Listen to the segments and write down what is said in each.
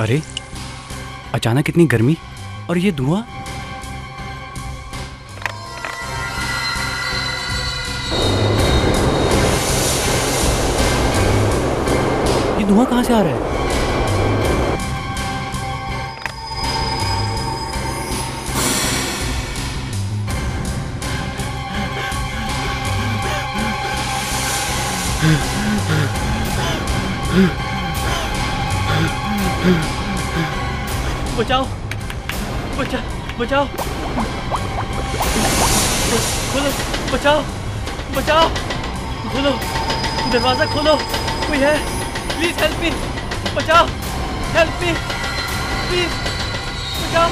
अरे अचानक इतनी गर्मी और ये धुआं। ये धुआं कहाँ से आ रहा है? बचाओ बचाओ बचाओ, खोलो, बचाओ बचाओ, खोलो दरवाजा खोलो, कोई है? प्लीज हेल्प मी, बचाओ, हेल्प मी प्लीज, बचाओ।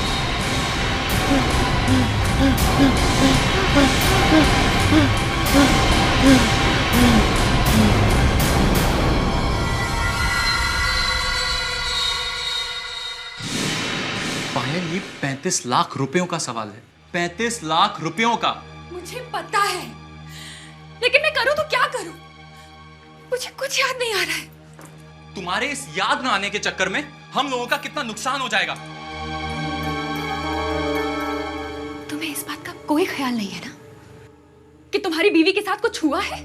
पायल, ये 35 लाख रुपयों का सवाल है, 35 लाख रुपयों का। मुझे पता है, लेकिन मैं करूं तो क्या करूं? मुझे कुछ याद नहीं आ रहा है। तुम्हारे इस याद न आने के चक्कर में हम लोगों का कितना नुकसान हो जाएगा। तुम्हें इस बात का कोई ख्याल नहीं है ना कि तुम्हारी बीवी के साथ कुछ हुआ है?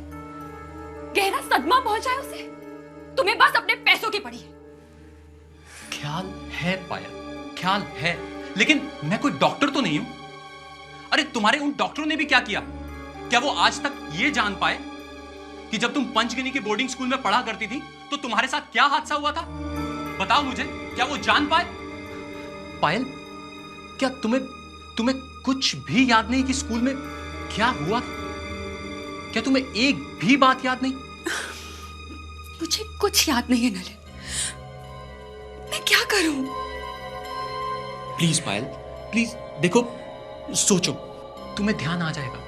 गहरा सदमा पहुंचा है उसे। तुम्हें बस अपने पैसों की पड़ी है। ख्याल है पायल, ख्याल है, लेकिन मैं कोई डॉक्टर तो नहीं हूं। अरे तुम्हारे उन डॉक्टरों ने भी क्या किया? क्या वो आज तक ये जान पाए कि जब तुम पंचगिनी के बोर्डिंग स्कूल में पढ़ा करती थी तो तुम्हारे साथ क्या हादसा हुआ था? बताओ मुझे, क्या वो जान पाए? पायल, क्या तुम्हें कुछ भी याद नहीं कि स्कूल में क्या हुआ? क्या तुम्हें एक भी बात याद नहीं? मुझे कुछ याद नहीं है नलिन। मैं क्या करूं? प्लीज पायल, प्लीज देखो, सोचो, तुम्हें ध्यान आ जाएगा।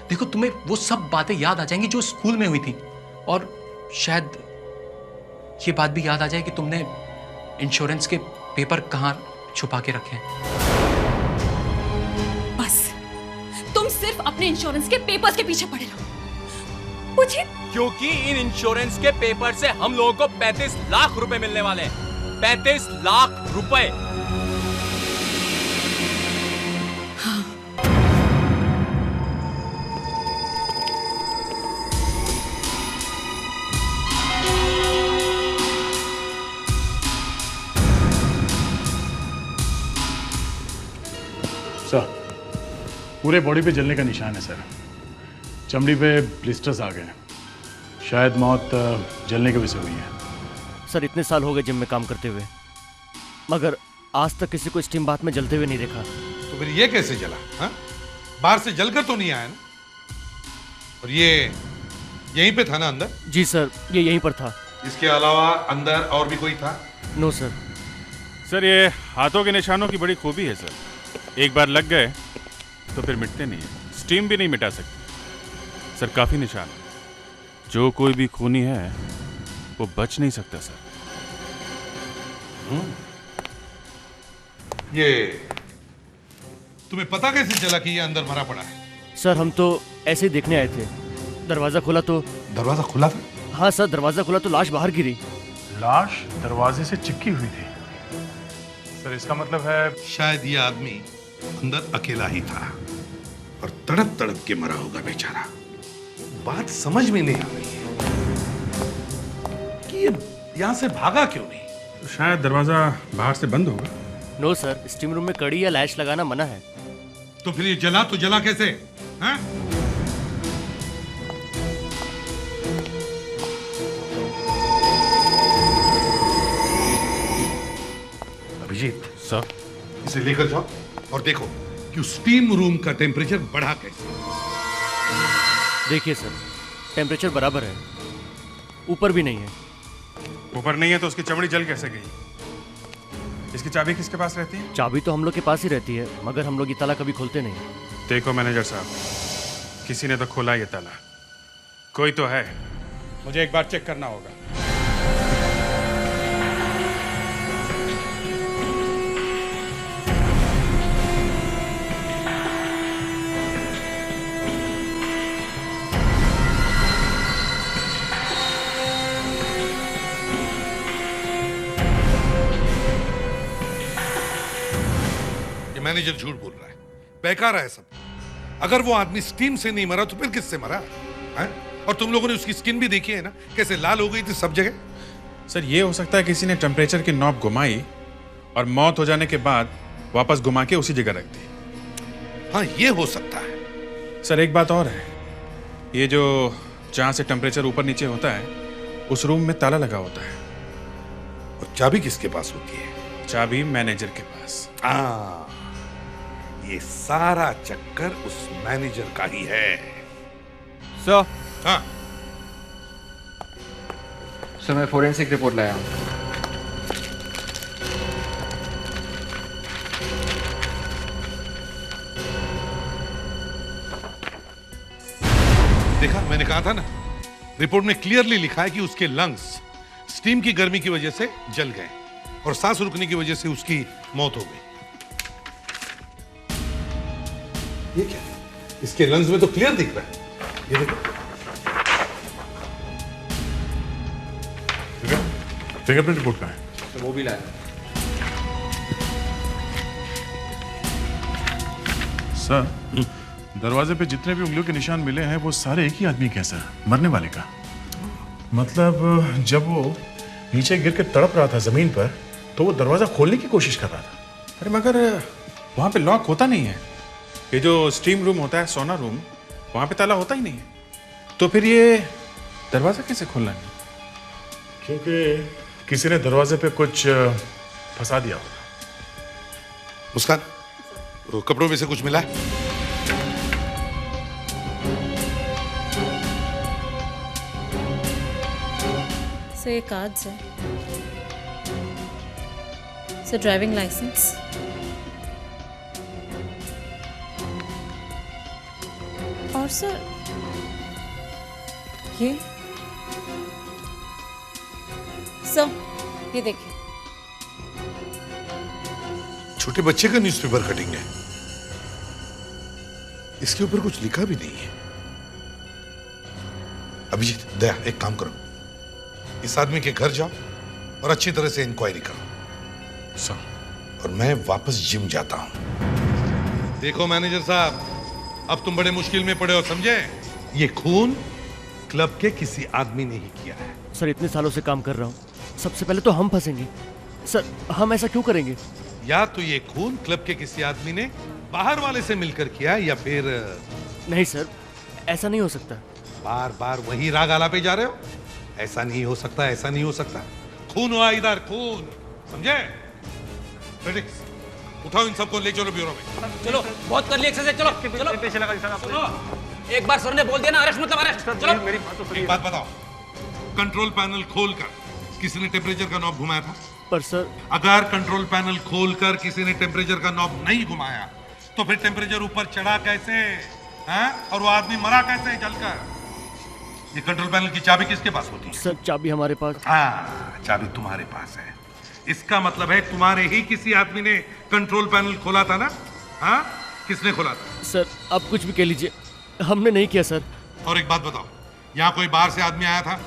देखो, तुम्हें वो सब बातें याद आ जाएंगी जो स्कूल में हुई थी, और शायद ये बात भी याद आ जाए कि तुमने इंश्योरेंस के पेपर कहां छुपा के रखे हैं। बस तुम सिर्फ अपने इंश्योरेंस के पेपर्स के पीछे पड़े रहो। मुझे क्योंकि इन इंश्योरेंस के पेपर से हम लोगों को 35 लाख रुपए मिलने वाले हैं। 35 लाख रुपए। हाँ। सर, पूरे बॉडी पे जलने का निशान है सर। चमड़ी पे ब्लिस्टर्स आ गए, शायद मौत जलने की वजह से हुई है। सर, इतने साल हो गए जिम में काम करते हुए, मगर आज तक किसी को स्टीम बाथ में जलते हुए नहीं देखा। तो फिर ये कैसे जला? हाँ? बाहर से जलकर तो नहीं आया ना? और ये यहीं पे था ना अंदर? जी सर, ये यहीं पर था। इसके अलावा अंदर और भी कोई था? No sir. सर, ये हाथों के निशानों की बड़ी खूबी है सर। एक बार लग गए तो फिर मिटते नहीं है, स्टीम भी नहीं मिटा सकते। सर, काफी निशान है, जो कोई भी खूनी है वो बच नहीं सकता सर। ये तुम्हें पता कैसे चला कि ये अंदर मरा पड़ा है? सर, हम तो ऐसे ही देखने आए थे। दरवाजा खुला तो। दरवाजा खुला था? हाँ सर, दरवाजा खुला तो लाश बाहर गिरी। लाश दरवाजे से चिपकी हुई थी सर। इसका मतलब है शायद ये आदमी अंदर अकेला ही था और तड़प तड़प के मरा होगा बेचारा। बात समझ में नहीं आ रही है कि ये यहां से भागा क्यों नहीं? तो शायद दरवाजा बाहर से बंद होगा। नो सर, स्टीम रूम में कड़ी या लैश लगाना मना है। तो फिर ये जला तो जला कैसे? हाँ? अभिजीत सर, इसे लेकर जाओ और देखो कि स्टीम रूम का टेम्परेचर बढ़ा कैसे। देखिए सर, टेम्परेचर बराबर है, ऊपर भी नहीं है। ऊपर नहीं है तो उसकी चमड़ी जल कैसे गई? इसकी चाबी किसके पास रहती है? चाबी तो हम लोग के पास ही रहती है, मगर हम लोग ये ताला कभी खोलते नहीं। देखो मैनेजर साहब, किसी ने तो खोला ये ताला, कोई तो है। मुझे एक बार चेक करना होगा। मैनेजर झूठ बोल रहा है, बेकार है सब। अगर वो आदमी स्टीम से नहीं मरा तो फिर किससे मरा है? और तुम लोगों ने उसकी स्किन भी देखी है ना, कैसे लाल हो गई थी सब जगह। सर ये हो सकता है किसी ने टेम्परेचर की नॉब घुमाई और मौत हो जाने के बाद वापस घुमा के उसी जगह रख दी। हाँ, ये हो सकता है। सर एक बात और है, ये जो जहां से टेम्परेचर ऊपर नीचे होता है उस रूम में ताला लगा होता है। और चाबी किसके पास होती है? चाबी मैनेजर के पास। ये सारा चक्कर उस मैनेजर का ही है। सर, हाँ, सर मैं फोरेंसिक रिपोर्ट लाया हूँ। देखा, मैंने कहा था ना, रिपोर्ट में क्लियरली लिखा है कि उसके लंग्स स्टीम की गर्मी की वजह से जल गए और सांस रुकने की वजह से उसकी मौत हो गई। ये क्या है? इसके लंग्स में तो क्लियर दिख रहा है। ये देखो, फिंगरप्रिंट रिपोर्ट कहाँ है? तो वो भी लाया। सर, दरवाजे पे जितने भी उंगलियों के निशान मिले हैं वो सारे एक ही आदमी के हैं सर, मरने वाले का। मतलब जब वो नीचे गिर के तड़प रहा था जमीन पर तो वो दरवाजा खोलने की कोशिश कर रहा था। अरे मगर वहां पे लॉक होता नहीं है। ये जो स्टीम रूम होता है, सोना रूम, वहां पे ताला होता ही नहीं है। तो फिर ये दरवाजा कैसे खोलना है? क्योंकि किसी ने दरवाजे पे कुछ फंसा दिया होगा। मुस्कान, वो कपड़ों में से कुछ मिला है? सर ये कार्ड्स है। सर ड्राइविंग लाइसेंस, और सर ये सर ये देखिए, छोटे बच्चे का न्यूज़पेपर कटिंग है। इसके ऊपर कुछ लिखा भी नहीं है। अभिजीत, दया, एक काम करो, इस आदमी के घर जाओ और अच्छी तरह से इंक्वायरी करो। सर। और मैं वापस जिम जाता हूं। देखो मैनेजर साहब, अब तुम बड़े मुश्किल में पड़े हो, समझे? ये खून क्लब के किसी आदमी ने ही किया है। सर इतने सालों से काम कर रहा हूँ, सबसे पहले तो हम फंसेंगे। सर हम ऐसा क्यों करेंगे? या तो ये खून क्लब के किसी आदमी ने बाहर वाले से मिलकर किया, या फिर नहीं सर, ऐसा नहीं हो सकता। बार बार वही राग आलापे जा रहे हो। ऐसा नहीं हो सकता, ऐसा नहीं हो सकता। खून हुआ इधर, खून, समझे? रेडी, उठाओ इन सबको, ले चलो ब्यूरो में। चलो, बहुत कर ली एक्सरसाइज, चलो चलो। एक बार सर ने बोल दिया ना अरेस्ट मतलब अरेस्ट। चलो मेरी बात तो सुनिए। एक बात बताओ, कंट्रोल पैनल खोलकर किसी ने टेम्परेचर का नॉब घुमाया था? पर सर, अगर कंट्रोल पैनल खोलकर किसी ने टेम्परेचर का नॉब नहीं घुमाया तो फिर टेम्परेचर ऊपर चढ़ा कैसे? हैं? और वो आदमी मरा कैसे जलकर? ये कंट्रोल पैनल की चाबी किसके पास होती है? सर चाबी हमारे पास। हाँ, चाबी तुम्हारे पास है। इसका मतलब है तुम्हारे ही किसी आदमी ने कंट्रोल पैनल खोला था ना? हाँ, किसने खोला था? सर आप कुछ भी कह लीजिए, हमने नहीं किया सर। और एक बात बताओ, यहाँ कोई बाहर से आदमी आया था?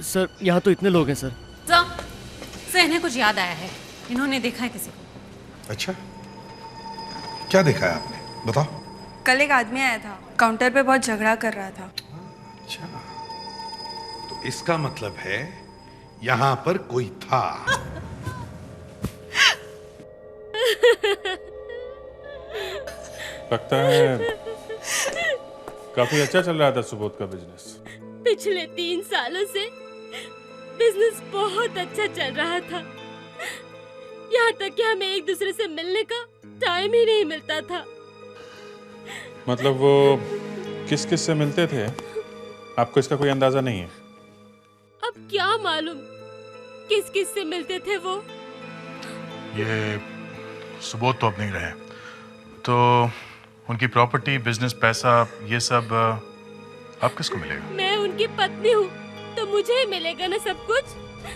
सर यहाँ तो इतने लोग हैं सर। सर इन्हें कुछ याद आया है, इन्होंने देखा है किसी को। अच्छा, क्या देखा है आपने, बताओ। कल एक आदमी आया था, काउंटर पे बहुत झगड़ा कर रहा था। अच्छा, तो इसका मतलब है यहाँ पर कोई था। लगता है काफी अच्छा चल रहा था सुबोध का बिजनेस। पिछले 3 सालों से बिजनेस बहुत अच्छा चल रहा था, यहाँ तक कि हमें एक दूसरे से मिलने का टाइम ही नहीं मिलता था। मतलब वो किस किस से मिलते थे, आपको इसका कोई अंदाजा नहीं है? अब क्या मालूम किस किस से मिलते थे वो। ये सुबोध तो अब नहीं रहे, तो उनकी प्रॉपर्टी, बिजनेस, पैसा, ये सब अब किसको मिलेगा? मैं उनकी पत्नी हूँ तो मुझे ही मिलेगा ना सब कुछ।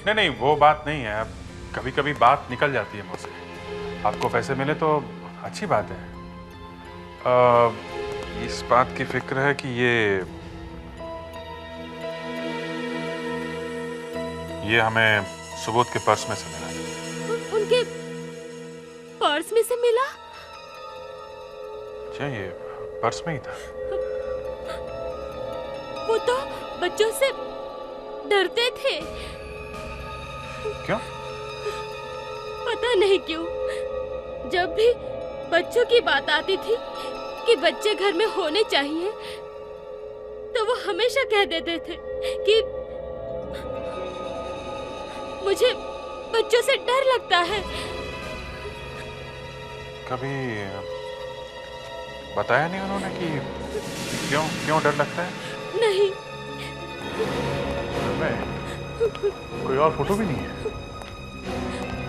नहीं नहीं, वो बात नहीं है। अब कभी कभी बात निकल जाती है मुझसे। आपको पैसे मिले तो अच्छी बात है। इस बात की फिक्र है कि ये हमें सुबोध के पर्स में से मिला। उनके पर्स में से मिला? अच्छा, ये पर्स में ही था? वो तो बच्चों से डरते थे। क्यों? पता नहीं क्यों। जब भी बच्चों की बात आती थी कि बच्चे घर में होने चाहिए, तो वो हमेशा कह देते थे कि मुझे बच्चों से डर लगता है। कभी बताया नहीं उन्होंने कि क्यों डर लगता है? नहीं। कोई और फोटो भी नहीं है?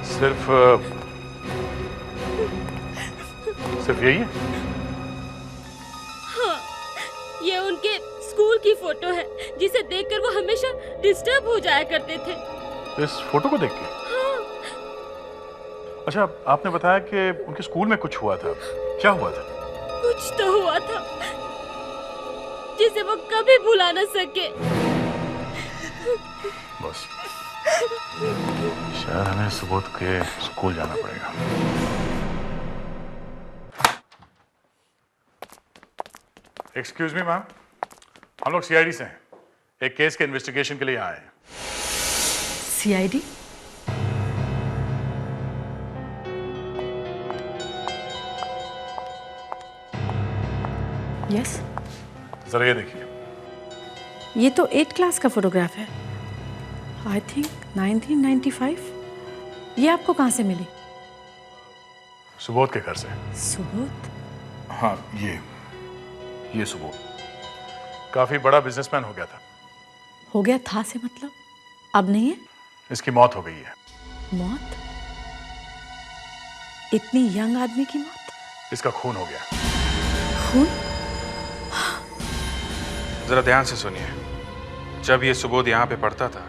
सिर्फ यही है? हाँ, ये उनके स्कूल की फोटो है, जिसे देखकर वो हमेशा डिस्टर्ब हो जाया करते थे। इस फोटो को देख के? हाँ। अच्छा, आपने बताया कि उनके स्कूल में कुछ हुआ था। क्या हुआ था? कुछ तो हुआ था जिसे वो कभी भुला न सके। बस शायद हमें सुबोध के स्कूल जाना पड़ेगा। एक्सक्यूज मी मैम, हम लोग सीआईडी से हैं। एक केस के इन्वेस्टिगेशन के लिए आए हैं। सीआईडी? यस। जरा ये देखिए। ये तो 8th क्लास का फोटोग्राफ है। I think 1995। ये आपको कहाँ से मिली? सुबोध के घर से। सुबोध? हाँ, ये सुबोध काफी बड़ा बिजनेसमैन हो गया था। हो गया था से मतलब अब नहीं है? इसकी मौत हो गई है। मौत? इतनी यंग आदमी की मौत? इसका खून हो गया। खून? जरा ध्यान से सुनिए। जब ये सुबोध यहाँ पे पढ़ता था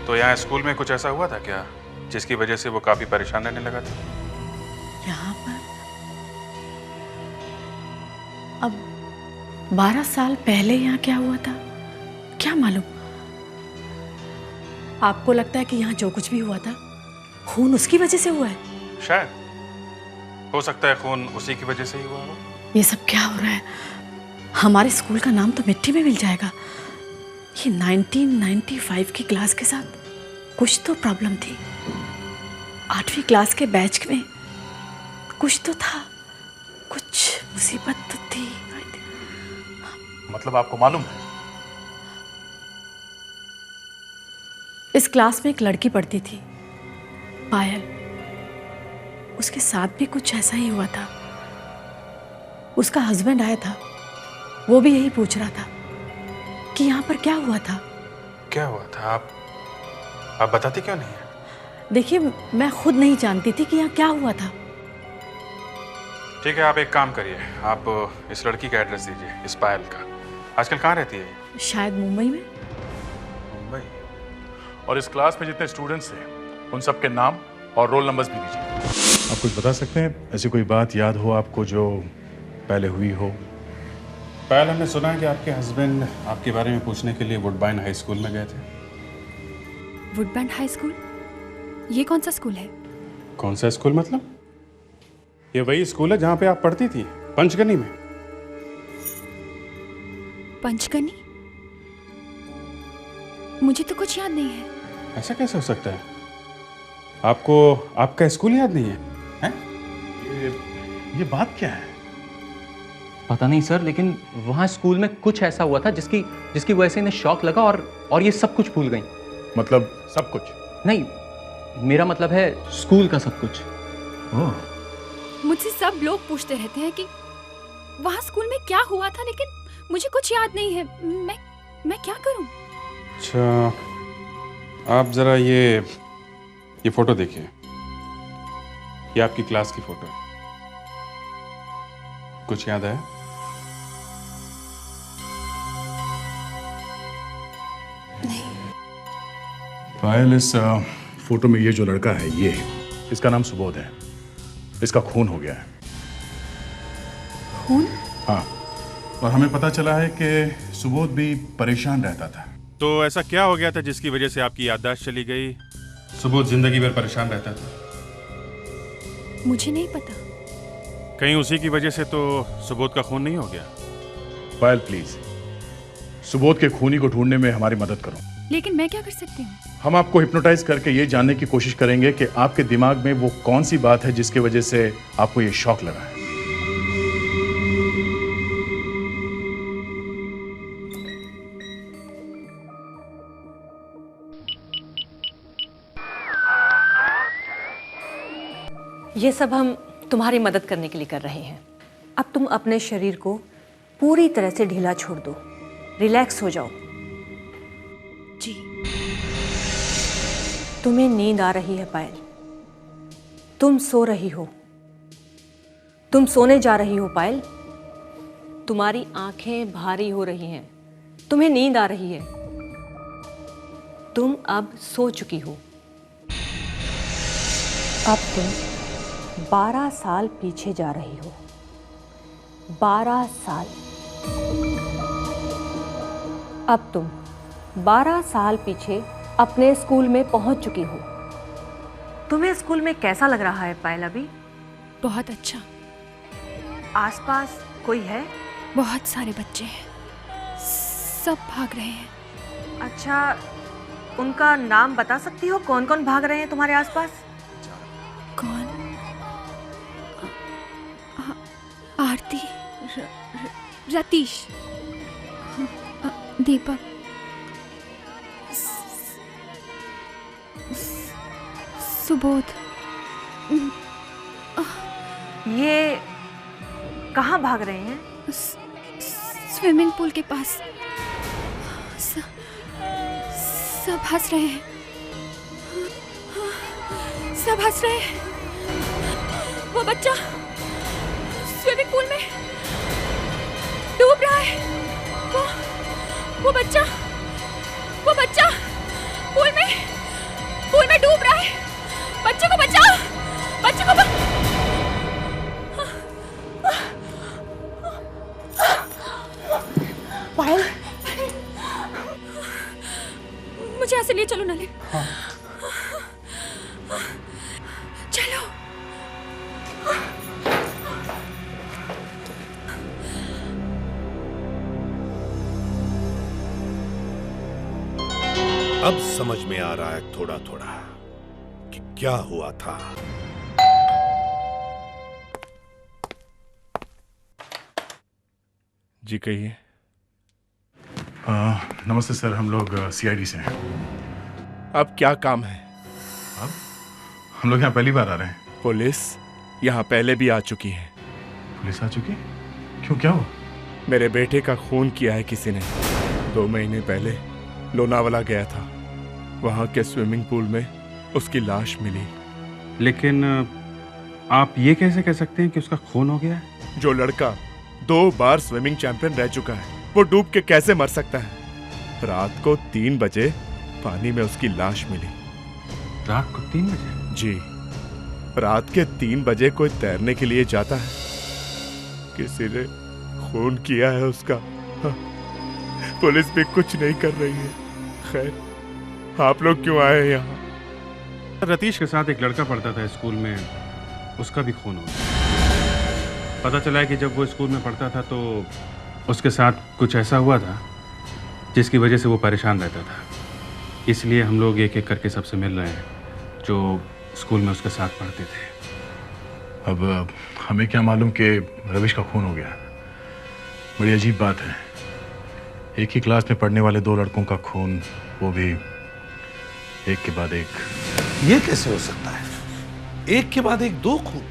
तो यहाँ स्कूल में कुछ ऐसा हुआ था क्या जिसकी वजह से वो काफी परेशान रहने लगा था? यहाँ पर अब 12 साल पहले यहाँ क्या हुआ था क्या मालूम। आपको लगता है कि यहाँ जो कुछ भी हुआ था खून उसकी वजह से हुआ है? शायद हो सकता है खून उसी की वजह से ही हुआ हो। ये सब क्या हो रहा है? हमारे स्कूल का नाम तो मिट्टी में मिल जाएगा। ये 1995 की क्लास के साथ कुछ तो प्रॉब्लम थी। 8वीं क्लास के बैच में कुछ तो था, कुछ मुसीबत तो थी। मतलब आपको मालूम है? इस क्लास में एक लड़की पढ़ती थी, पायल। उसके साथ भी कुछ ऐसा ही हुआ था। उसका हस्बैंड आया था, वो भी यही पूछ रहा था कि यहाँ पर क्या हुआ था। क्या हुआ था? आप बताती क्यों नहीं है? देखिए, मैं खुद नहीं जानती थी कि यहाँ क्या हुआ था। ठीक है, आप एक काम करिए, आप इस लड़की का एड्रेस दीजिए, इस पायल का। आजकल कहाँ रहती है? शायद मुंबई में। मुंबई? और इस क्लास में जितने स्टूडेंट्स हैं उन सबके नाम और रोल नंबर्स भी दीजिए। आप कुछ बता सकते हैं, ऐसी कोई बात याद हो आपको जो पहले हुई हो? पायल, हमने सुना है कि आपके हस्बैंड आपके बारे में पूछने के लिए वुडबाइन हाई स्कूल में गए थे। वुडबाइन हाई स्कूल? ये कौन सा स्कूल है? कौन सा स्कूल मतलब? ये वही स्कूल है जहाँ पे आप पढ़ती थी, पंचगनी में। पंचगनी? मुझे तो कुछ याद नहीं है। ऐसा कैसे हो सकता है? आपको आपका स्कूल याद नहीं है? हैं? ये बात क्या है? पता नहीं सर, लेकिन वहाँ स्कूल में कुछ ऐसा हुआ था जिसकी वजह से इन्हें शॉक लगा और ये सब कुछ भूल गई। मतलब सब कुछ? नहीं, मेरा मतलब है स्कूल का सब कुछ। मुझसे सब लोग पूछते रहते हैं कि वहाँ स्कूल में क्या हुआ था, लेकिन मुझे कुछ याद नहीं है। मैं क्या करूं? अच्छा, आप जरा ये फोटो देखिए। ये आपकी क्लास की फोटो है। कुछ याद है? पायल, इस फोटो में ये जो लड़का है, इसका नाम सुबोध है। इसका खून हो गया है। खून? हाँ, और हमें पता चला है कि सुबोध भी परेशान रहता था। तो ऐसा क्या हो गया था जिसकी वजह से आपकी याददाश्त चली गई? सुबोध जिंदगी भर परेशान रहता था। मुझे नहीं पता। कहीं उसी की वजह से तो सुबोध का खून नहीं हो गया? पायल प्लीज, सुबोध के खूनी को ढूंढने में हमारी मदद करो। लेकिन मैं क्या कर सकती हूँ? हम आपको हिप्नोटाइज करके ये जानने की कोशिश करेंगे कि आपके दिमाग में वो कौन सी बात है जिसकी वजह से आपको ये शौक लगा है। ये सब हम तुम्हारी मदद करने के लिए कर रहे हैं। अब तुम अपने शरीर को पूरी तरह से ढीला छोड़ दो, रिलैक्स हो जाओ। जी। तुम्हें नींद आ रही है पायल, तुम सो रही हो, तुम सोने जा रही हो पायल। तुम्हारी आंखें भारी हो रही हैं, तुम्हें नींद आ रही है, तुम अब सो चुकी हो। अब तुम 12 साल पीछे जा रही हो, 12 साल। अब तुम 12 साल पीछे अपने स्कूल में पहुंच चुकी हो। तुम्हें स्कूल में कैसा लग रहा है पायल अभी? बहुत अच्छा। आसपास कोई है? बहुत सारे बच्चे हैं, सब भाग रहे हैं। अच्छा, उनका नाम बता सकती हो? कौन कौन भाग रहे हैं तुम्हारे आसपास? कौन? आरती, रतीश, दीपक, सुबोध। ये कहाँ भाग रहे हैं? स्विमिंग पूल के पास। सब हंस रहे हैं, सब हंस रहे हैं। वो बच्चा स्विमिंग पूल में डूब रहा है। वो बच्चा पूल में डूब रहा है। बच्चे को बचाओ, बच्चे को पायल, मुझे ऐसे लिए चलो नलिन। हाँ। चलो। अब समझ में आ रहा है थोड़ा थोड़ा कि क्या हुआ था। जी कहिए। नमस्ते सर, हम लोग सीआईडी से हैं। अब क्या काम है? अब हम लोग यहाँ पहली बार आ रहे हैं। पुलिस यहाँ पहले भी आ चुकी है। पुलिस आ चुकी? क्यों, क्या हुआ? मेरे बेटे का खून किया है किसी ने। 2 महीने पहले लोनावाला गया था, वहाँ के स्विमिंग पूल में उसकी लाश मिली। लेकिन आप ये कैसे कह सकते हैं कि उसका खून हो गया है? जो लड़का 2 बार स्विमिंग चैंपियन रह चुका है, वो डूब के कैसे मर सकता है? रात को 3 बजे पानी में उसकी लाश मिली। रात को 3 बजे? जी, रात के 3 बजे कोई तैरने के लिए जाता है? किसी ने खून किया है उसका। पुलिस भी कुछ नहीं कर रही है। खैर, आप लोग क्यों आए यहाँ? रतीश के साथ एक लड़का पढ़ता था स्कूल में, उसका भी खून हो गया। पता चला है कि जब वो स्कूल में पढ़ता था तो उसके साथ कुछ ऐसा हुआ था जिसकी वजह से वो परेशान रहता था। इसलिए हम लोग एक एक करके सबसे मिल रहे हैं जो स्कूल में उसके साथ पढ़ते थे। अब हमें क्या मालूम कि रविश का खून हो गया। बड़ी अजीब बात है, एक ही क्लास में पढ़ने वाले 2 लड़कों का खून, वो भी एक के बाद एक। ये कैसे हो सकता है? एक के बाद एक 2 खून,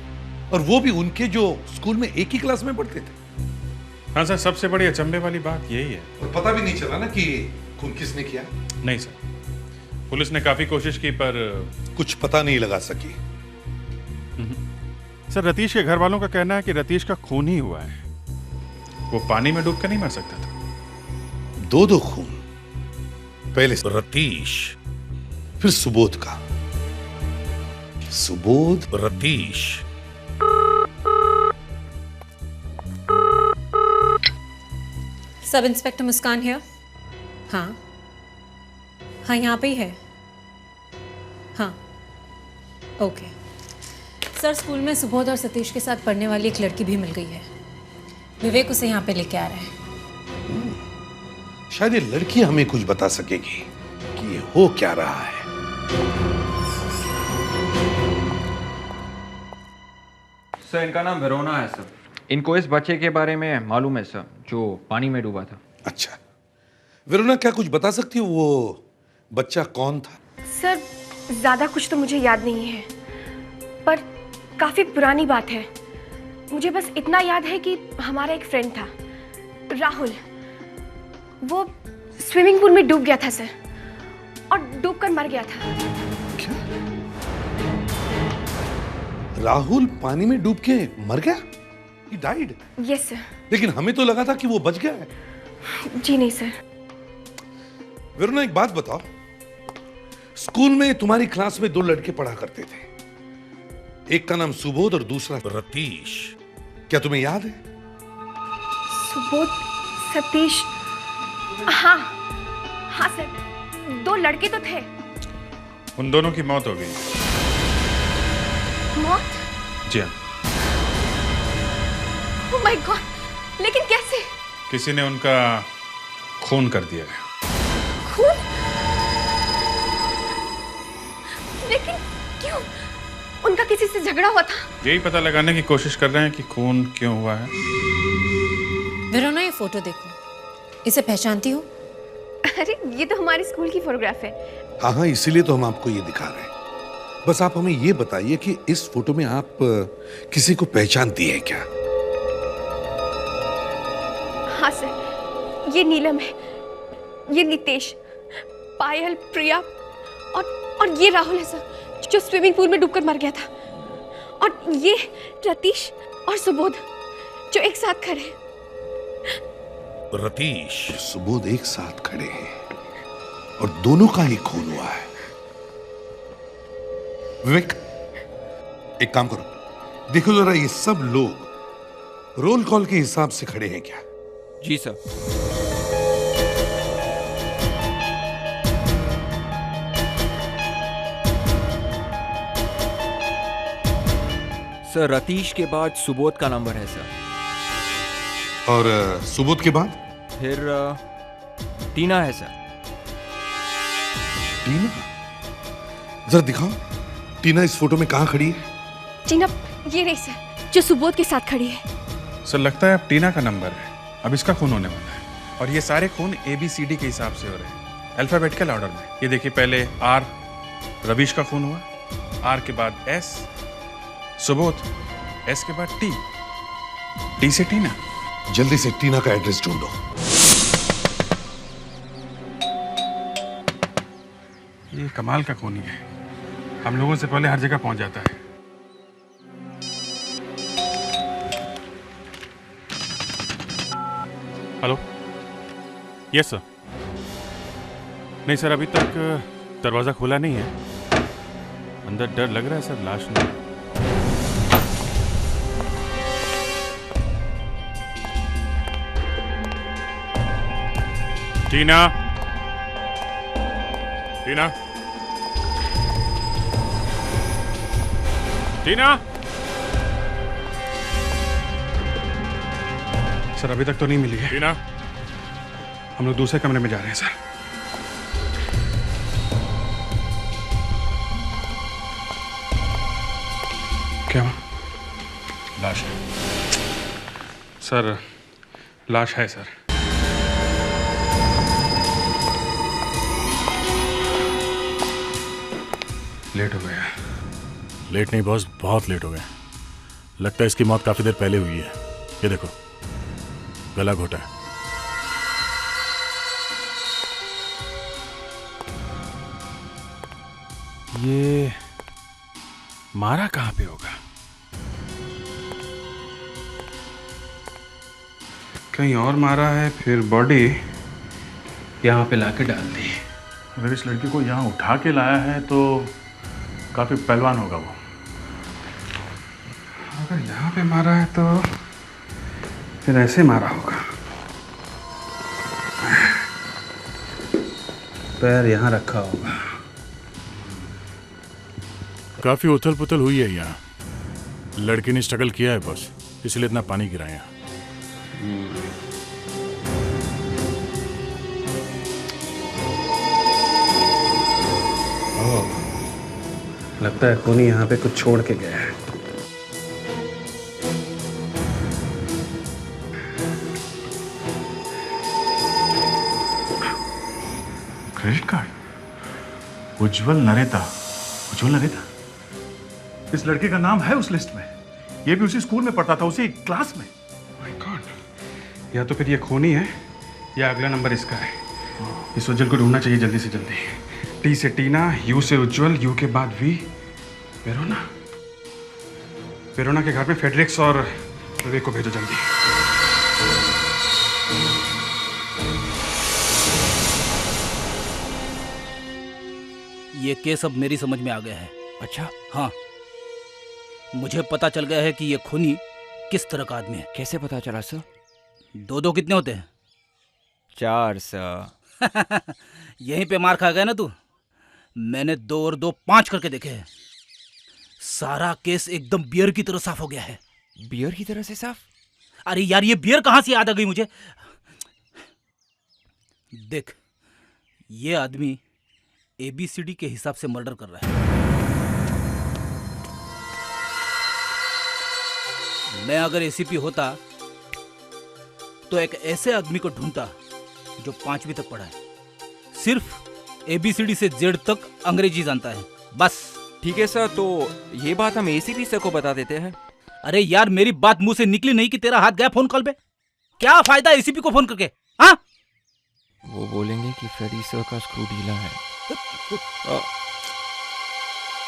और वो भी उनके जो स्कूल में एक ही क्लास में पढ़ते थे। हाँ सर, सबसे बड़ी अचंभे वाली बात यही है। और पता भी नहीं चला ना कि खून किसने किया? नहीं सर, पुलिस ने काफी कोशिश की पर कुछ पता नहीं लगा सकी। सर, रतीश के घर वालों का कहना है कि रतीश का खून ही हुआ है, वो पानी में डूब कर नहीं मर सकता था। 2 खून, पहले रतीश, फिर सुबोध का। सुबोध, रतीश। सब इंस्पेक्टर मुस्कान है? हाँ हाँ, यहाँ पे ही है। हाँ, ओके। सर, स्कूल में सुबोध और सतीश के साथ पढ़ने वाली एक लड़की भी मिल गई है। विवेक उसे यहाँ पे लेके आ रहा है। शायद ये लड़की हमें कुछ बता सकेगी कि ये हो क्या रहा है। सर, इनका नाम वेरोना है सर। इनको इस बच्चे के बारे में मालूम है सर, जो पानी में डूबा था। अच्छा, वेरोना क्या कुछ बता सकती हो वो बच्चा कौन था? सर, ज्यादा कुछ तो मुझे याद नहीं है, पर काफी पुरानी बात है। मुझे बस इतना याद है कि हमारा एक फ्रेंड था, राहुल। वो स्विमिंग पूल में डूब गया था सर, और डूबकर मर गया था। क्या? राहुल पानी में डूब के मर गया? He died? Yes sir. लेकिन हमें तो लगा था कि वो बच गया है। जी नहीं सर। वेरोना, एक बात बताओ, स्कूल में तुम्हारी क्लास में 2 लड़के पढ़ा करते थे। एक का नाम सुबोध और दूसरा रतीश। क्या तुम्हें याद है? सुबोध, सतीश, हाँ हाँ सर, 2 लड़के तो थे। उन दोनों की मौत हो गई। मौत? जी हाँ। ओह माय गॉड, लेकिन कैसे? किसी ने उनका खून कर दिया है। खून? लेकिन क्यों? उनका किसी से झगड़ा हुआ था? यही पता लगाने की कोशिश कर रहे हैं कि खून क्यों हुआ है। वेरोना, ये फोटो देखो, इसे पहचानती हो? अरे ये तो हमारे स्कूल की फोटोग्राफ है। हाँ हाँ, इसीलिए तो हम आपको ये दिखा रहे हैं। बस आप हमें ये बताइए कि इस फोटो में आप किसी को पहचानती है क्या? हाँ सर, ये नीलम है, ये नितेश, पायल, प्रिया और ये राहुल है सर, जो स्विमिंग पूल में डूबकर मर गया था। और ये रतीश और सुबोध, जो एक साथ खड़े हैं। रतीश, सुबोध एक साथ खड़े हैं और दोनों का ही खून हुआ है। विवेक, एक काम करो, देखो जरा ये सब लोग रोल कॉल के हिसाब से खड़े हैं क्या? जी सर। सर, रतीश के बाद सुबोध का नंबर है सर। और सुबोध के बाद? फिर टीना है सर। टीना? जरा दिखाओ, टीना इस फोटो में कहां खड़ी है? टीना ये रही सर, जो सुबोध के साथ खड़ी है। सर, लगता है अब टीना का नंबर है। अब इसका खून होने वाला है, और ये सारे खून ABCD के हिसाब से हो रहे हैं, अल्फाबेटिकल ऑर्डर में। ये देखिए, पहले R, रवीश का खून हुआ, R के बाद S, सुबोध, S के बाद T से टीना। जल्दी से टीना का एड्रेस ढूंढो। ये कमाल का खूनी है, हम लोगों से पहले हर जगह पहुंच जाता है। Hello, yes sir. नहीं सर, अभी तक दरवाजा खुला नहीं है। अंदर डर लग रहा है सर, लाश नहीं। टीना, टीना, टीना। सर, अभी तक तो नहीं मिली है। टीना, हम लोग दूसरे कमरे में जा रहे हैं सर। क्या? लाश है सर, लाश है सर। लेट हो गया। लेट नहीं बॉस, बहुत लेट हो गए। लगता है इसकी मौत काफी देर पहले हुई है। ये देखो, गला घोटा है। ये मारा कहाँ पे होगा? कहीं और मारा है, फिर बॉडी यहाँ पे लाके डाल दी। अगर इस लड़की को यहाँ उठा के लाया है तो काफी पहलवान होगा वो। अगर यहाँ पे मारा है तो फिर ऐसे मारा होगा। पैर यहाँ रखा होगा। काफी उथल पुथल हुई है यहाँ। लड़की ने स्ट्रगल किया है बॉस, इसलिए इतना पानी गिराया। लगता है खूनी यहाँ पे कुछ छोड़ के गया है। क्रेडिट कार्ड, उज्जवल नरेता। उज्जवल नरेता, इस लड़के का नाम है उस लिस्ट में। ये भी उसी स्कूल में पढ़ता था, उसी क्लास में। माय गॉड, या तो फिर ये खूनी है या अगला नंबर इसका है। इस उज्जवल को ढूंढना चाहिए जल्दी से जल्दी। टी से टीना, यू से उज्जवल, यू के बाद वी। वेरोना, वेरोना के घर में फेडरिक्स और विवेक को भेजो जल्दी। ये केस अब मेरी समझ में आ गया है। अच्छा? हाँ, मुझे पता चल गया है कि ये खूनी किस तरह का आदमी है। कैसे पता चला सर? 2-2 कितने होते हैं? 4 सर। यहीं पे मार खा गया ना तू। मैंने 2 और 2 5 करके देखे हैं। सारा केस एकदम बियर की तरह साफ हो गया है। बियर की तरह से साफ? अरे यार, ये बियर कहां से याद आ गई मुझे। देख, ये आदमी ABCD के हिसाब से मर्डर कर रहा है। मैं अगर ACP होता तो एक ऐसे आदमी को ढूंढता जो 5वीं तक पढ़ा है, सिर्फ ABCD से Z तक अंग्रेजी जानता है, बस। ठीक है सर, तो ये बात हम ACP सर को बता देते हैं। अरे यार, मेरी बात मुंह से निकली नहीं कि तेरा हाथ गया फोन कॉल पे। क्या फायदा ACP को फोन करके? हाँ, वो बोलेंगे कि फ्रेडी सर का स्क्रू ढीला है।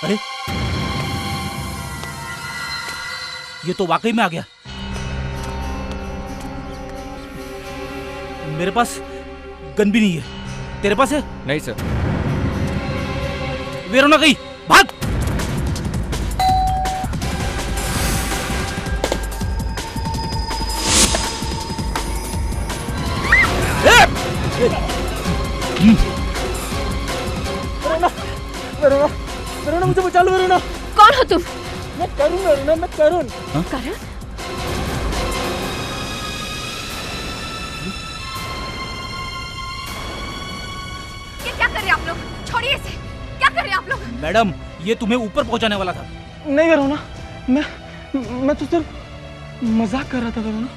अरे, ये तो वाकई में आ गया। मेरे पास गन भी नहीं है। तेरे पास है? नहीं सर। वेरोना गई, भाग। वेरोना, वेरोना मुझे बचा लो वेरोना। कौन हो तुम? मैं करुण वेरोना, मैं करुण। करुण? ये क्या कर रहे हैं आप लोग? छोड़िए इसे। क्या कर रहे हैं आप लोग? मैडम, ये तुम्हें ऊपर पहुंचाने वाला था। नहीं वेरोना, मैं तो सिर्फ मजाक कर रहा था वेरोना।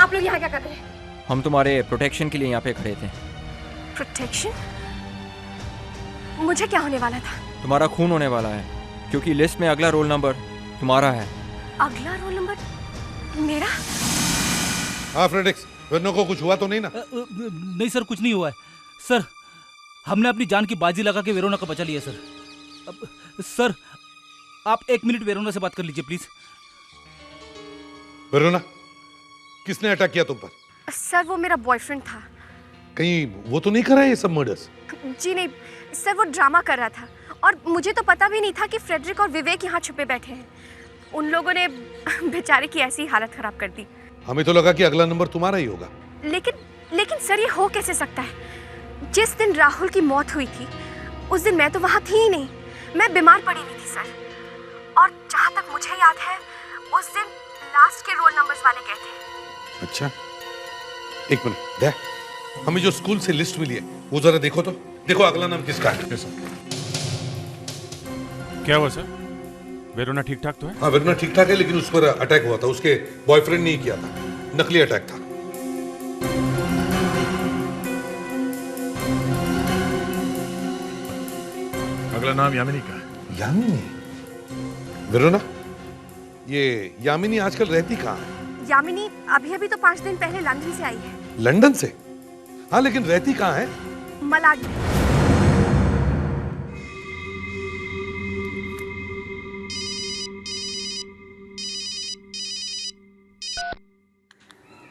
आप लोग यहाँ क्या कर रहे हैं? हम तुम्हारे प्रोटेक्शन के लिए यहाँ पे खड़े थे। प्रोटेक्शन? मुझे क्या होने वाला था? तुम्हारा खून होने वाला है, क्योंकि लिस्ट में अगला रोल नंबर तुम्हारा है। अगला रोल नंबर मेरा? हाँ फ्रेडिक्स, वेरोना को कुछ हुआ तो नहीं ना? नहीं सर, कुछ नहीं हुआ है सर। हमने अपनी जान की बाजी लगा के वेरोना को बचा लिया सर। सर, आप 1 मिनट वेरोना से बात कर लीजिए प्लीज। वेरोना, किसने अटैक किया तुम पर? सर, वो मेरा बॉयफ्रेंड था। कहीं वो तो नहीं कर रहा है ये सब मर्डर्स? जी नहीं सर, वो ड्रामा कर रहा था और मुझे तो पता भी नहीं था कि फ्रेडरिक और विवेक यहाँ छुपे बैठे हैं। उन लोगों ने बेचारे की ऐसी हालत खराब कर दी। हमें तो लगा कि अगला नंबर तुम्हारा ही होगा। लेकिन सर, ये हो कैसे सकता है? जिस दिन राहुल की मौत हुई थी उस दिन मैं तो वहाँ थी ही नहीं। मैं बीमार पड़ी हुई थी सर। और जहाँ तक मुझे याद है उस दिन लास्ट के रोल नंबर्स वाले गए थे। अच्छा, एक मिनट दे, हमें जो स्कूल से लिस्ट मिली है वो जरा देखो तो। देखो अगला नाम किसका है। क्या हुआ सर? वेरोना ठीक ठाक तो है? हाँ, वेरोना ठीक ठाक है, लेकिन उस पर अटैक हुआ था। उसके बॉयफ्रेंड ने ही किया था, नकली अटैक था। अगला नाम यामिनी का है। यामिनी? वेरोना, ये यामिनी आजकल रहती कहाँ है? यामिनी अभी तो 5 दिन पहले लंदन से आई है। लंदन से? हाँ, लेकिन रहती कहाँ है? मलाड।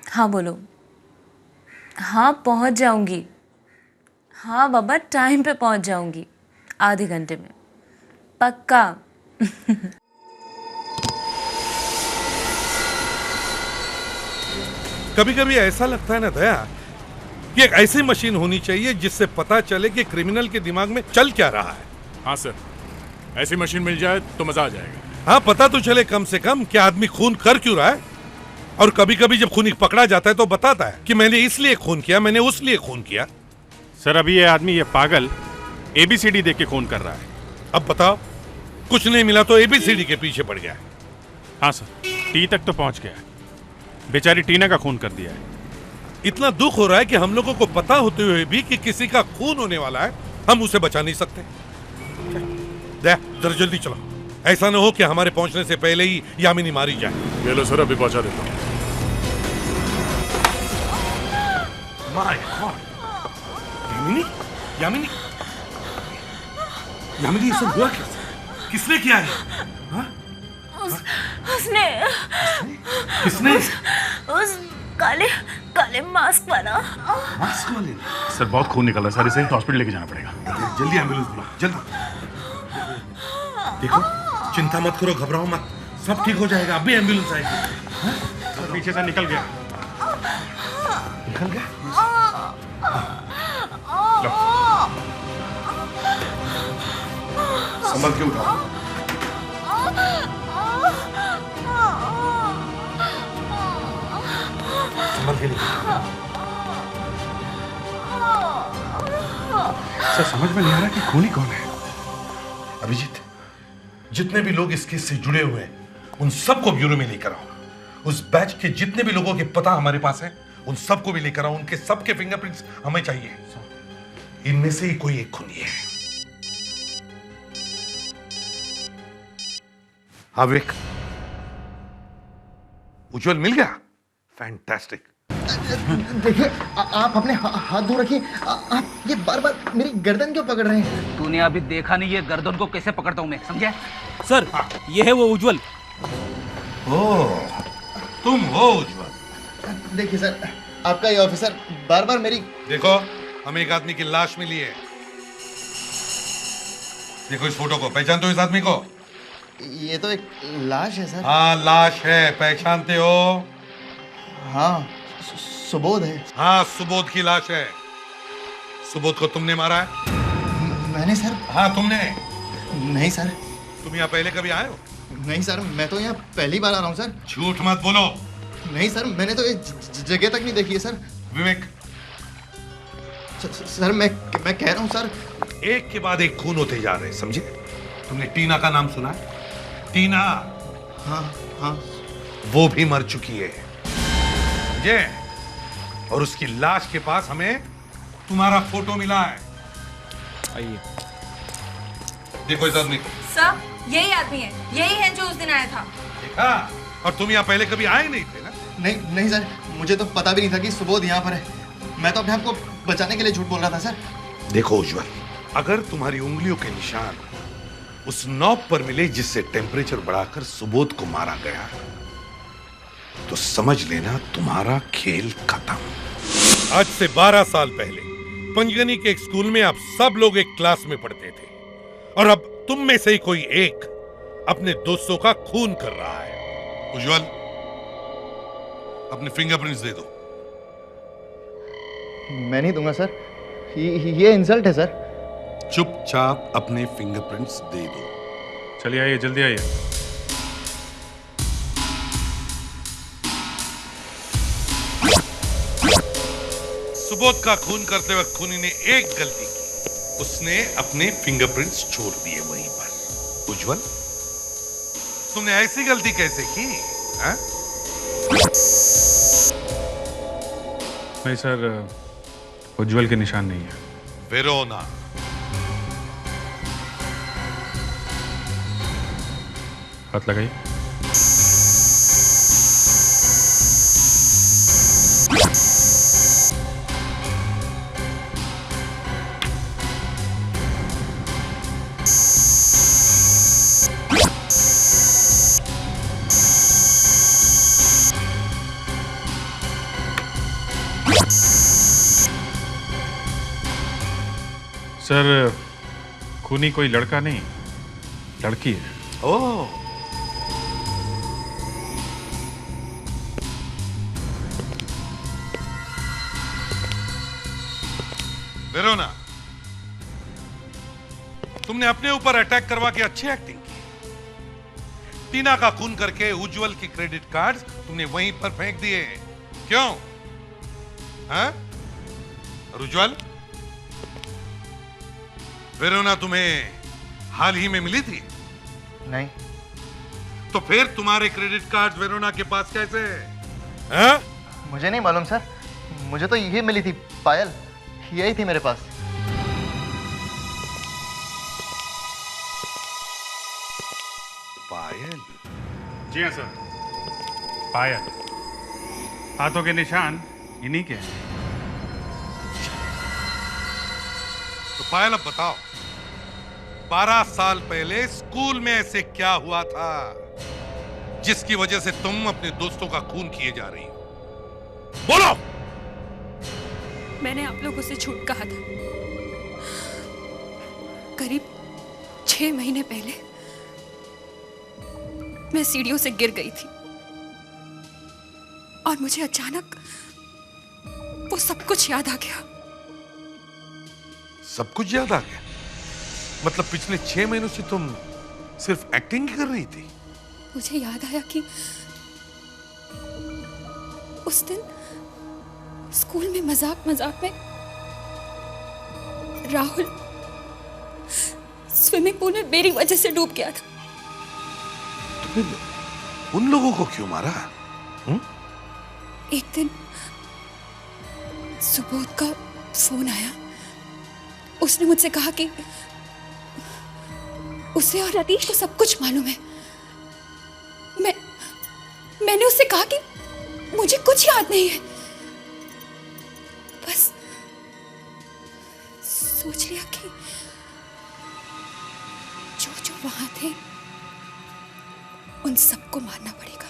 हाँ बोलो। हाँ पहुंच जाऊंगी। हाँ बाबा, टाइम पे पहुंच जाऊंगी, आधे घंटे में पक्का। कभी कभी ऐसा लगता है ना दया कि एक ऐसी मशीन होनी चाहिए जिससे पता चले कि क्रिमिनल के दिमाग में चल क्या रहा है। हाँ सर, ऐसी मशीन मिल जाए तो मजा आ जाएगा। हाँ, पता तो चले कम से कम कि आदमी खून कर क्यों रहा है। और कभी कभी जब खूनी पकड़ा जाता है तो बताता है कि मैंने इसलिए खून किया, मैंने उस लिए खून किया। सर अभी ये आदमी ये पागल ABCD देख के खून कर रहा है। अब बताओ, कुछ नहीं मिला तो ABCD के पीछे पड़ गया। हाँ सर, टी तक तो पहुंच गया। बेचारी टीना का खून कर दिया है। इतना दुख हो रहा है कि हम लोगों को पता होते हुए भी कि किसी का खून होने वाला है, हम उसे बचा नहीं सकते। जरा जल्दी चलो, ऐसा ना हो कि हमारे पहुंचने से पहले ही यामिनी मारी जाए। ये लो सर, अभी पहुंचा देता हूँ। माय गॉड, यामिनी, यामिनी, यामिनी, ये सब हुआ कैसे? किसने किया है? उसने किसने? उस काले काले मास्क वाला। मास्क वाले? सर बहुत खून निकल रहा है सर, इसे हॉस्पिटल लेके जाना पड़ेगा। जल्दी एम्बुलेंस बुलाओ, जल्दी। देखो, चिंता मत करो, घबराओ मत, सब ठीक हो जाएगा। अभी एम्बुलेंस आएगी। पीछे से निकल गया। निकल गया? संभल के उठाओ। संभल के सर समझ में नहीं आ रहा कि खूनी कौन है। अभिजीत, जितने भी लोग इस केस से जुड़े हुए हैं उन सबको ब्यूरो में लेकर आओ। उस बैच के जितने भी लोगों के पता हमारे पास है उन सबको भी लेकर आओ। उनके सबके फिंगरप्रिंट्स हमें चाहिए। इनमें से ही कोई एक खूनी है। हाँ विक, उज्जवल मिल गया? फैंटास्टिक। देखिए, आप अपने हाथ धो रखिए। आप ये बार बार मेरी गर्दन क्यों पकड़ रहे हैं? तूने अभी देखा नहीं ये गर्दन को कैसे पकड़ता हूँ मैं, समझे? सर, ये है वो उज्जवल। ओह, तुम हो उज्जवल। देखिए सर, आपका ये ऑफिसर बार बार मेरी... देखो, हमें एक आदमी की लाश मिली है। देखो इस फोटो को, पहचानते हो इस आदमी को? ये तो एक लाश है सर। हाँ लाश है, पहचानते हो? हाँ, सुबोध है। हाँ, सुबोध की लाश है। सुबोध को तुमने मारा है? मैंने सर? हाँ तुमने। नहीं सर। तुम यहाँ पहले कभी आए हो? नहीं सर, मैं तो यहाँ पहली बार आ रहा हूँ सर। झूठ मत बोलो। नहीं सर, मैंने तो ये जगह तक नहीं देखी है सर। विवेक। सर मैं कह रहा हूँ सर। एक के बाद एक खून होते जा रहे हैं, समझे? तुमने टीना का नाम सुना है? टीना? हाँ हाँ। वो भी मर चुकी है, समझे? और उसकी लाश के पास हमें तुम्हारा फोटो मिला है। आइए, देखो इस आदमी को। सर, यही आदमी है, यही है जो उस दिन आया था। देखा? और तुम यहाँ पहले कभी आए नहीं थे ना? नहीं नहीं सर, मुझे तो पता भी नहीं था कि सुबोध यहाँ पर है। मैं तो अपने आप को बचाने के लिए झूठ बोल रहा था सर। देखो उज्जवल, अगर तुम्हारी उंगलियों के निशान उस नॉब पर मिले जिससे टेम्परेचर बढ़ाकर सुबोध को मारा गया, तो समझ लेना तुम्हारा खेल खत्म। आज से 12 साल पहले पंजगनी के एक स्कूल में आप सब लोग एक क्लास में पढ़ते थे, और अब तुम में से ही कोई एक अपने दोस्तों का खून कर रहा है। उज्जवल, अपने फिंगरप्रिंट्स दे दो। मैं नहीं दूंगा सर, ये इंसल्ट है सर। चुपचाप अपने फिंगरप्रिंट्स दे दो। चलिए आइए, जल्दी आइए। सुबोध का खून करते वक्त खूनी ने एक गलती की, उसने अपने फिंगरप्रिंट्स छोड़ दिए वहीं पर। उज्जवल, तुमने ऐसी गलती कैसे की? हा? नहीं सर, उज्जवल के निशान नहीं है। वेरोना। हाथ लगाइए। सर, खूनी कोई लड़का नहीं, लड़की है। ओह, वेरोना, तुमने अपने ऊपर अटैक करवा के अच्छी एक्टिंग की, टीना का खून करके उज्जवल की क्रेडिट कार्ड तुमने वहीं पर फेंक दिए। क्यों? हाँ? और उज्जवल, वेरोना तुम्हें हाल ही में मिली थी? नहीं। तो फिर तुम्हारे क्रेडिट कार्ड वेरोना के पास कैसे? हाँ? मुझे नहीं मालूम सर, मुझे तो ये मिली थी पायल, यही थी मेरे पास। पायल? जी हाँ सर, पायल। हाथों के निशान इन्हीं के हैं। तो पायल अब बताओ, 12 साल पहले स्कूल में ऐसे क्या हुआ था जिसकी वजह से तुम अपने दोस्तों का खून किए जा रही हो? बोलो। मैंने आप लोगों से झूठ कहा था। करीब 6 महीने पहले मैं सीढ़ियों से गिर गई थी और मुझे अचानक वो सब कुछ याद आ गया। सब कुछ याद आ गया? मतलब पिछले 6 महीनों से तुम सिर्फ एक्टिंग कर रही थी? मुझे याद आया कि उस दिन स्कूल में मजाक मजाक में राहुल स्विमिंग पूल में मेरी वजह से डूब गया था। तुमने उन लोगों को क्यों मारा? एक दिन सुबोध का फोन आया। उसने मुझसे कहा कि उसे और रतीश को सब कुछ मालूम है। मैंने उससे कहा कि मुझे कुछ याद नहीं है। बस सोच लिया कि जो जो वहां थे उन सबको मारना पड़ेगा।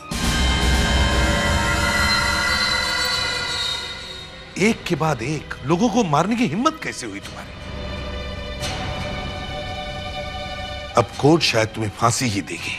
एक के बाद एक लोगों को मारने की हिम्मत कैसे हुई तुम्हारी? अब कोर्ट शायद तुम्हें फांसी ही देगी।